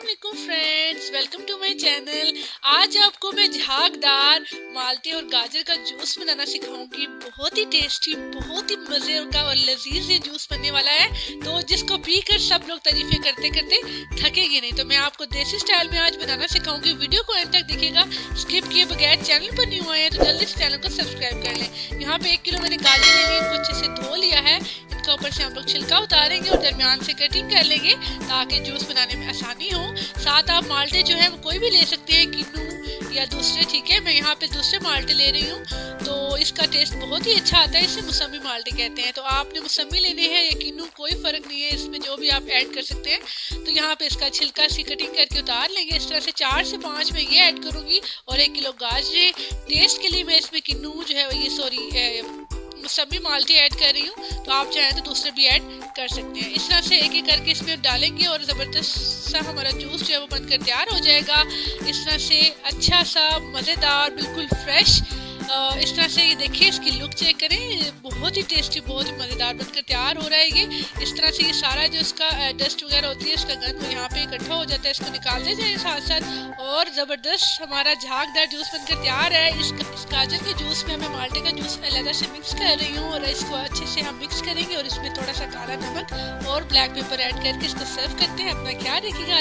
अस्सलामुअलैकुम friends, welcome to my channel. आज आपको मैं झागदार माल्टे और गाजर का जूस बनाना सिखाऊंगी। बहुत ही टेस्टी, बहुत ही मजे का और लजीज ये जूस बनने वाला है, तो जिसको पीकर सब लोग तारीफें करते करते थकेंगे नहीं। तो मैं आपको देसी स्टाइल में आज बनाना सिखाऊंगी। वीडियो को एंड तक देखिएगा, स्किप किए बगैर। चैनल पर न्यू आए हैं तो जल्दी से चैनल को सब्सक्राइब कर लें। यहाँ पे 1 किलो मैंने गाजर ले ली, इनको अच्छे से धो लिया है। इनका ऊपर से हम लोग छिलका उतारेंगे और दरमियान से कटिंग कर लेंगे ताकि जूस बनाने में आसानी हो। साथ आप माल्टे जो है वो कोई भी ले सकते हैं, किन्नू या दूसरे, ठीक है। मैं यहाँ पे दूसरे माल्टे ले रही हूँ, तो इसका टेस्ट बहुत ही अच्छा आता है। इसे मौसमी माल्टे कहते हैं। तो आपने मौसमी लेने हैं या किन्नू, कोई फर्क नहीं है, इसमें जो भी आप ऐड कर सकते हैं। तो यहाँ पे इसका छिलका सी कटिंग करके उतार लेंगे। इस तरह से 4 से 5 में ये ऐड करूंगी और 1 किलो गाजर। टेस्ट के लिए मैं इसमें किन्नू जो है मौसमी माल्टे ऐड कर रही हूँ, तो आप चाहें तो दूसरे भी ऐड कर सकते हैं। इस तरह से एक एक करके इसमें डालेंगे और ज़बरदस्त सा हमारा जूस जो है वो बनकर तैयार हो जाएगा। इस तरह से अच्छा सा मज़ेदार, बिल्कुल फ्रेश। इस तरह से ये देखिए, इसकी लुक चेक करें, बहुत ही टेस्टी, बहुत ही मज़ेदार बनकर तैयार हो रहा है ये। इस तरह से ये सारा जो इसका डस्ट वगैरह होती है, इसका गंद वो यहाँ पे इकट्ठा हो जाता है, इसको निकालते जाए साथ साथ। और ज़बरदस्त हमारा झागदार जूस बनकर तैयार है। इस गाजर के जूस में मैं माल्टे का जूस अलग से मिक्स कर रही हूँ और इसको अच्छे से हम मिक्स करेंगे और इसमें थोड़ा सा काला नमक और ब्लैक पेपर ऐड करके इसको सर्व करते हैं। अपना ख्याल रखिएगा।